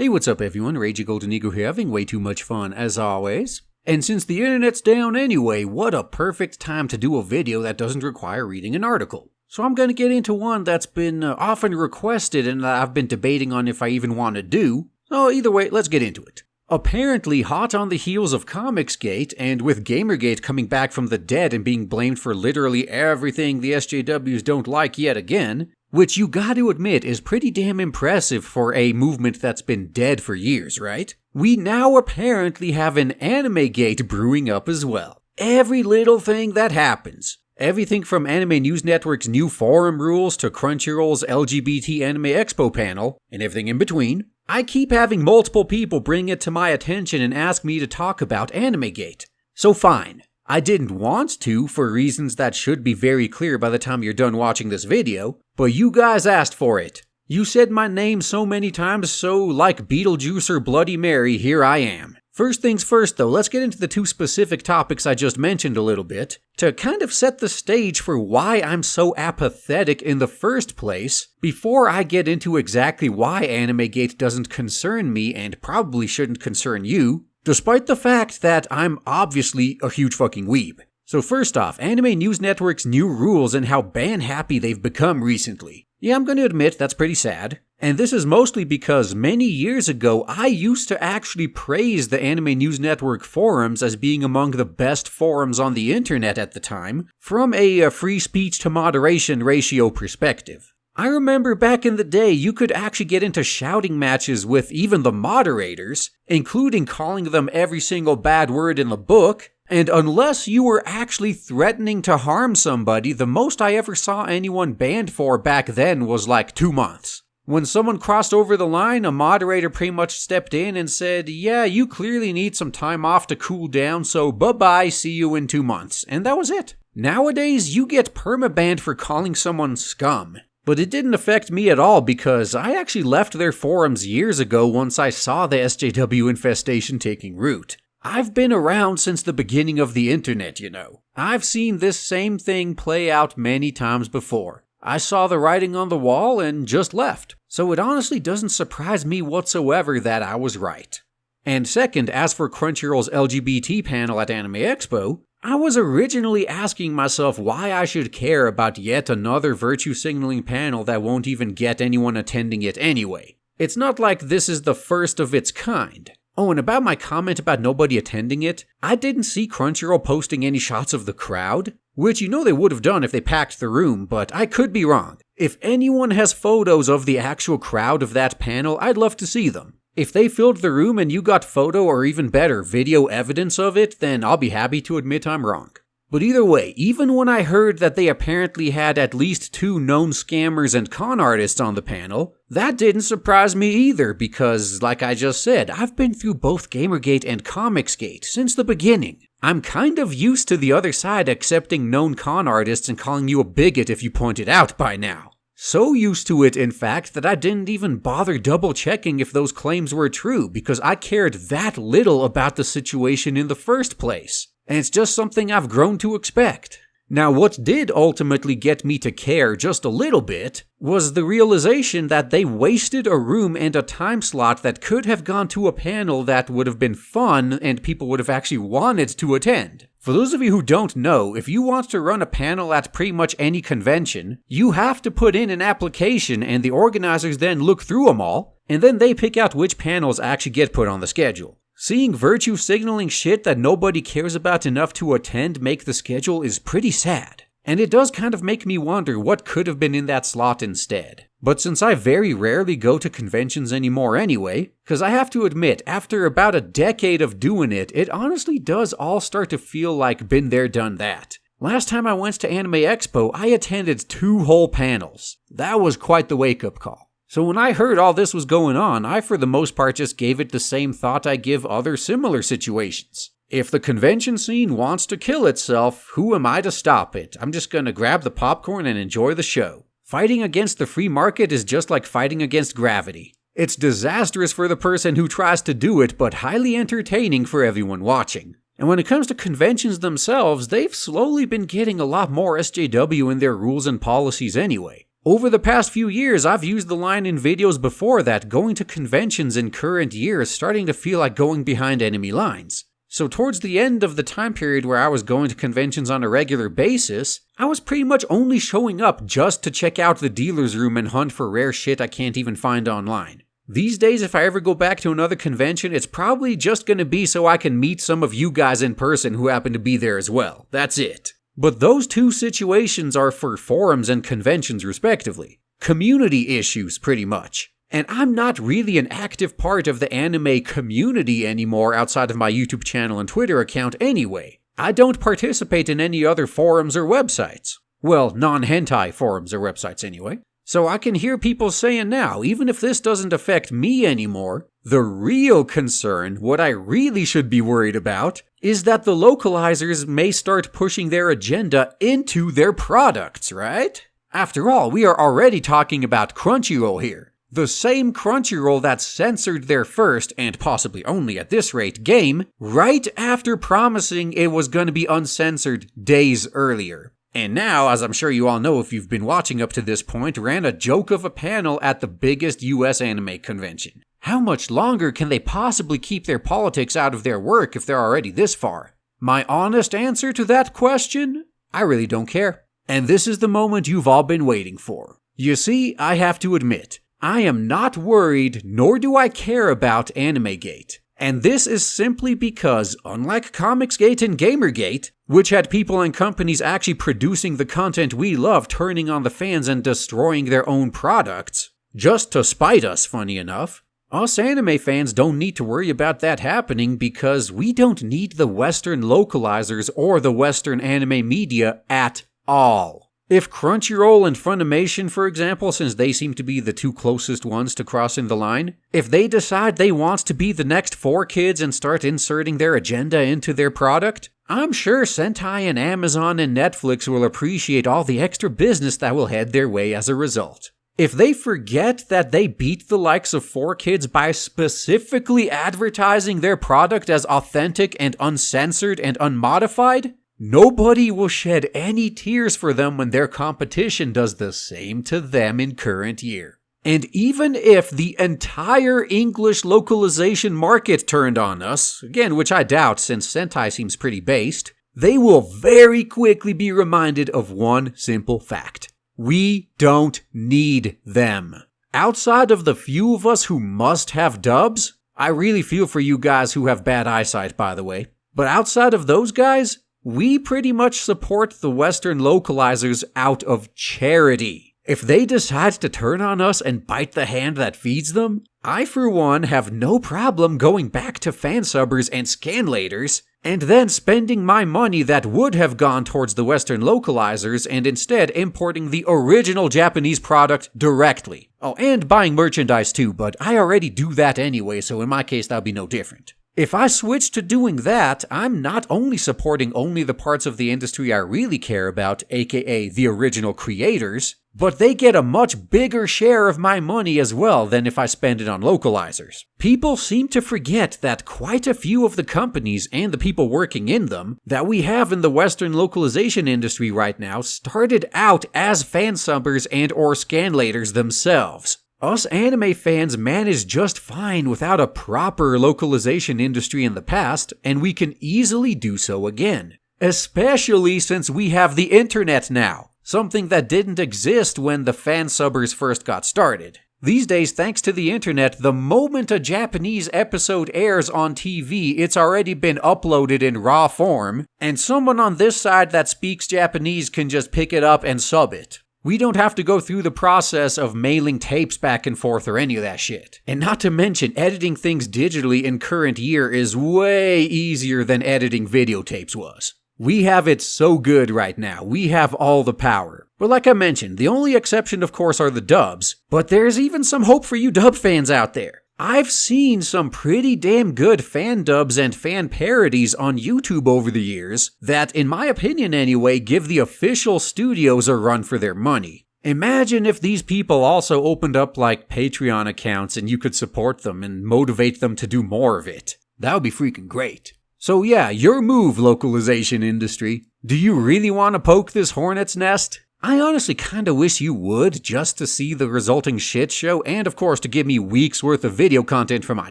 Hey, what's up everyone, Ragey Golden Eagle here, having way too much fun as always. And since the internet's down anyway, what a perfect time to do a video that doesn't require reading an article. So I'm gonna get into one that's been often requested and that I've been debating on if I even want to do. So either way, let's get into it. Apparently hot on the heels of Comicsgate, and with Gamergate coming back from the dead and being blamed for literally everything the SJWs don't like yet again, which you gotta admit is pretty damn impressive for a movement that's been dead for years, right? We now apparently have an Animegate brewing up as well. Every little thing that happens. Everything from Anime News Network's new forum rules to Crunchyroll's LGBT Anime Expo panel, and everything in between. I keep having multiple people bring it to my attention and ask me to talk about Animegate. So fine. I didn't want to for reasons that should be very clear by the time you're done watching this video, but you guys asked for it. You said my name so many times, so like Beetlejuice or Bloody Mary, here I am. First things first though, let's get into the two specific topics I just mentioned a little bit, to kind of set the stage for why I'm so apathetic in the first place, before I get into exactly why Animegate doesn't concern me and probably shouldn't concern you, despite the fact that I'm obviously a huge fucking weeb. So first off, Anime News Network's new rules and how ban-happy they've become recently. Yeah, I'm gonna admit that's pretty sad. And this is mostly because many years ago, I used to actually praise the Anime News Network forums as being among the best forums on the internet at the time, from a free speech to moderation ratio perspective. I remember back in the day, you could actually get into shouting matches with even the moderators, including calling them every single bad word in the book, and unless you were actually threatening to harm somebody, the most I ever saw anyone banned for back then was like 2 months. When someone crossed over the line, a moderator pretty much stepped in and said, yeah, you clearly need some time off to cool down, so bye-bye, see you in 2 months. And that was it. Nowadays, you get permabanned for calling someone scum. But it didn't affect me at all because I actually left their forums years ago once I saw the SJW infestation taking root. I've been around since the beginning of the internet, you know. I've seen this same thing play out many times before. I saw the writing on the wall and just left. So it honestly doesn't surprise me whatsoever that I was right. And second, as for Crunchyroll's LGBT panel at Anime Expo, I was originally asking myself why I should care about yet another virtue signaling panel that won't even get anyone attending it anyway. It's not like this is the first of its kind. Oh, and about my comment about nobody attending it, I didn't see Crunchyroll posting any shots of the crowd, which you know they would have done if they packed the room, but I could be wrong. If anyone has photos of the actual crowd of that panel, I'd love to see them. If they filled the room and you got photo or even better, video evidence of it, then I'll be happy to admit I'm wrong. But either way, even when I heard that they apparently had at least 2 known scammers and con artists on the panel, that didn't surprise me either because, like I just said, I've been through both Gamergate and Comicsgate since the beginning. I'm kind of used to the other side accepting known con artists and calling you a bigot if you point it out by now. So used to it, in fact, that I didn't even bother double-checking if those claims were true because I cared that little about the situation in the first place. And it's just something I've grown to expect. Now, what did ultimately get me to care just a little bit was the realization that they wasted a room and a time slot that could have gone to a panel that would have been fun and people would have actually wanted to attend. For those of you who don't know, if you want to run a panel at pretty much any convention, you have to put in an application and the organizers then look through them all, and then they pick out which panels actually get put on the schedule. Seeing virtue signaling shit that nobody cares about enough to attend make the schedule is pretty sad. And it does kind of make me wonder what could have been in that slot instead. But since I very rarely go to conventions anymore anyway, because I have to admit, after about a decade of doing it, it honestly does all start to feel like been there done that. Last time I went to Anime Expo, I attended 2 whole panels. That was quite the wake-up call. So when I heard all this was going on, I for the most part just gave it the same thought I give other similar situations. If the convention scene wants to kill itself, who am I to stop it? I'm just gonna grab the popcorn and enjoy the show. Fighting against the free market is just like fighting against gravity. It's disastrous for the person who tries to do it, but highly entertaining for everyone watching. And when it comes to conventions themselves, they've slowly been getting a lot more SJW in their rules and policies anyway. Over the past few years, I've used the line in videos before that going to conventions in current year is starting to feel like going behind enemy lines. So towards the end of the time period where I was going to conventions on a regular basis, I was pretty much only showing up just to check out the dealer's room and hunt for rare shit I can't even find online. These days, if I ever go back to another convention, it's probably just gonna be so I can meet some of you guys in person who happen to be there as well. That's it. But those two situations are for forums and conventions respectively. Community issues, pretty much. And I'm not really an active part of the anime community anymore outside of my YouTube channel and Twitter account anyway. I don't participate in any other forums or websites. Well, non-hentai forums or websites anyway. So I can hear people saying now, even if this doesn't affect me anymore, the real concern, what I really should be worried about, is that the localizers may start pushing their agenda into their products, right? After all, we are already talking about Crunchyroll here. The same Crunchyroll that censored their first, and possibly only at this rate, game, right after promising it was going to be uncensored days earlier. And now, as I'm sure you all know if you've been watching up to this point, ran a joke of a panel at the biggest US anime convention. How much longer can they possibly keep their politics out of their work if they're already this far? My honest answer to that question? I really don't care. And this is the moment you've all been waiting for. You see, I have to admit, I am not worried, nor do I care about AnimeGate. And this is simply because, unlike ComicsGate and GamerGate, which had people and companies actually producing the content we love turning on the fans and destroying their own products, just to spite us, funny enough, us anime fans don't need to worry about that happening because we don't need the Western localizers or the Western anime media at all. If Crunchyroll and Funimation, for example, since they seem to be the two closest ones to crossing the line, if they decide they want to be the next 4Kids and start inserting their agenda into their product, I'm sure Sentai and Amazon and Netflix will appreciate all the extra business that will head their way as a result. If they forget that they beat the likes of 4Kids by specifically advertising their product as authentic and uncensored and unmodified, nobody will shed any tears for them when their competition does the same to them in current year. And even if the entire English localization market turned on us, again, which I doubt since Sentai seems pretty based, they will very quickly be reminded of one simple fact. We don't need them. Outside of the few of us who must have dubs, I really feel for you guys who have bad eyesight, by the way, but outside of those guys, we pretty much support the Western localizers out of charity. If they decide to turn on us and bite the hand that feeds them, I for one have no problem going back to fansubbers and scanlators, and then spending my money that would have gone towards the Western localizers and instead importing the original Japanese product directly. Oh, and buying merchandise too, but I already do that anyway, so in my case that'll be no different. If I switch to doing that, I'm not only supporting only the parts of the industry I really care about, aka the original creators, but they get a much bigger share of my money as well than if I spend it on localizers. People seem to forget that quite a few of the companies and the people working in them that we have in the Western localization industry right now started out as fansubbers and or scanlators themselves. Us anime fans managed just fine without a proper localization industry in the past, and we can easily do so again. Especially since we have the internet now, something that didn't exist when the fansubbers first got started. These days, thanks to the internet, the moment a Japanese episode airs on TV, it's already been uploaded in raw form, and someone on this side that speaks Japanese can just pick it up and sub it. We don't have to go through the process of mailing tapes back and forth or any of that shit. And not to mention, editing things digitally in current year is way easier than editing videotapes was. We have it so good right now. We have all the power. But like I mentioned, the only exception of course are the dubs, but there's even some hope for you dub fans out there. I've seen some pretty damn good fan dubs and fan parodies on YouTube over the years that, in my opinion anyway, give the official studios a run for their money. Imagine if these people also opened up like Patreon accounts and you could support them and motivate them to do more of it. That would be freaking great. So yeah, your move, localization industry. Do you really want to poke this hornet's nest? I honestly kinda wish you would, just to see the resulting shit show and of course to give me weeks worth of video content for my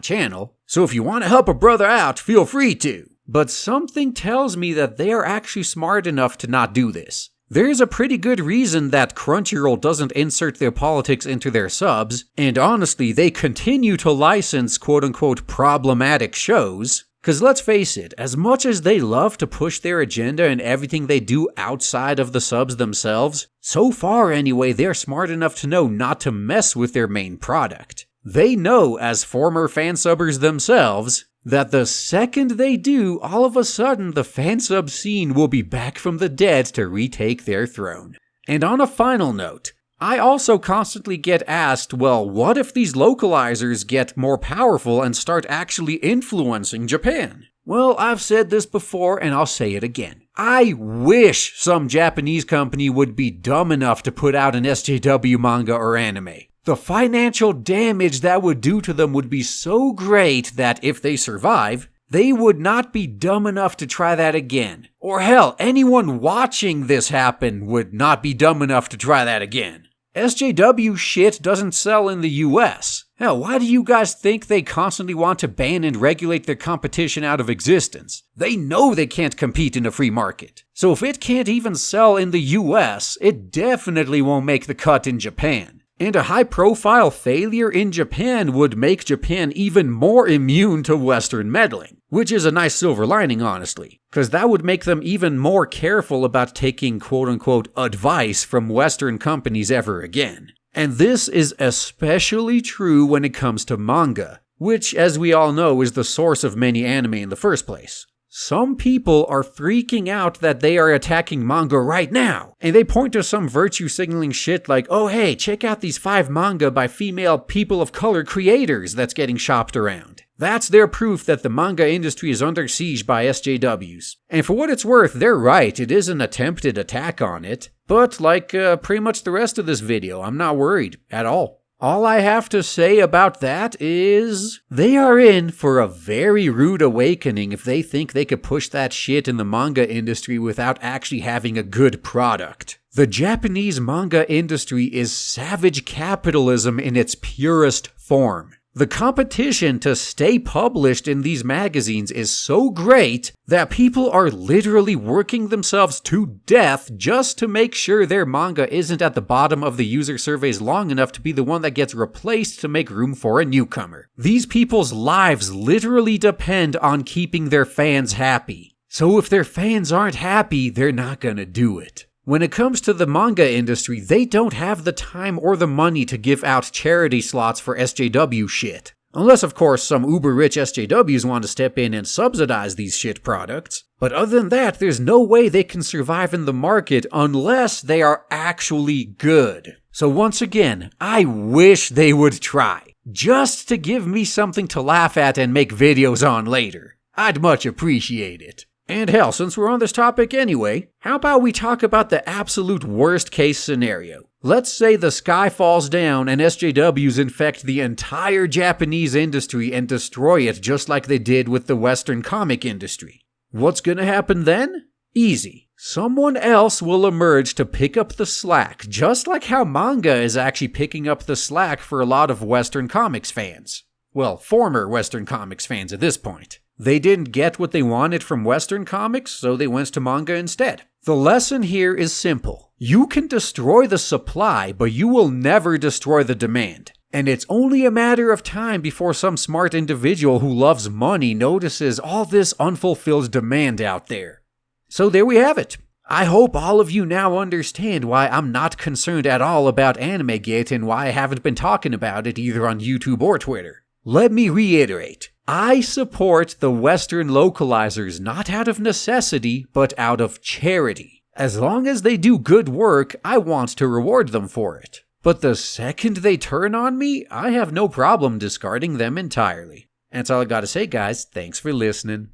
channel. So if you want to help a brother out, feel free to. But something tells me that they are actually smart enough to not do this. There's a pretty good reason that Crunchyroll doesn't insert their politics into their subs, and honestly, they continue to license quote-unquote problematic shows. Cause let's face it, as much as they love to push their agenda and everything they do outside of the subs themselves, so far anyway, they're smart enough to know not to mess with their main product. They know, as former fansubbers themselves, that the second they do, all of a sudden the fansub scene will be back from the dead to retake their throne. And on a final note, I also constantly get asked, well, what if these localizers get more powerful and start actually influencing Japan? Well, I've said this before and I'll say it again. I wish some Japanese company would be dumb enough to put out an SJW manga or anime. The financial damage that would do to them would be so great that if they survive, they would not be dumb enough to try that again. Or hell, anyone watching this happen would not be dumb enough to try that again. SJW shit doesn't sell in the US. Hell, why do you guys think they constantly want to ban and regulate their competition out of existence? They know they can't compete in a free market. So if it can't even sell in the US, it definitely won't make the cut in Japan. And a high-profile failure in Japan would make Japan even more immune to Western meddling, which is a nice silver lining, honestly, because that would make them even more careful about taking quote-unquote advice from Western companies ever again. And this is especially true when it comes to manga, which, as we all know, is the source of many anime in the first place. Some people are freaking out that they are attacking manga right now, and they point to some virtue signaling shit like, oh hey, check out these 5 manga by female people of color creators that's getting shopped around. That's their proof that the manga industry is under siege by SJWs. And for what it's worth, they're right, it is an attempted attack on it. But like pretty much the rest of this video, I'm not worried at all. All I have to say about that is, they are in for a very rude awakening if they think they could push that shit in the manga industry without actually having a good product. The Japanese manga industry is savage capitalism in its purest form. The competition to stay published in these magazines is so great that people are literally working themselves to death just to make sure their manga isn't at the bottom of the user surveys long enough to be the one that gets replaced to make room for a newcomer. These people's lives literally depend on keeping their fans happy. So if their fans aren't happy, they're not gonna do it. When it comes to the manga industry, they don't have the time or the money to give out charity slots for SJW shit. Unless, of course, some uber-rich SJWs want to step in and subsidize these shit products. But other than that, there's no way they can survive in the market unless they are actually good. So once again, I wish they would try. Just to give me something to laugh at and make videos on later. I'd much appreciate it. And hell, since we're on this topic anyway, how about we talk about the absolute worst case scenario? Let's say the sky falls down and SJWs infect the entire Japanese industry and destroy it just like they did with the Western comic industry. What's gonna happen then? Easy. Someone else will emerge to pick up the slack, just like how manga is actually picking up the slack for a lot of Western comics fans. Well, former Western comics fans at this point. They didn't get what they wanted from Western comics, so they went to manga instead. The lesson here is simple. You can destroy the supply, but you will never destroy the demand. And it's only a matter of time before some smart individual who loves money notices all this unfulfilled demand out there. So there we have it. I hope all of you now understand why I'm not concerned at all about AnimeGate and why I haven't been talking about it either on YouTube or Twitter. Let me reiterate. I support the Western localizers not out of necessity, but out of charity. As long as they do good work, I want to reward them for it. But the second they turn on me, I have no problem discarding them entirely. That's all I gotta say, guys. Thanks for listening.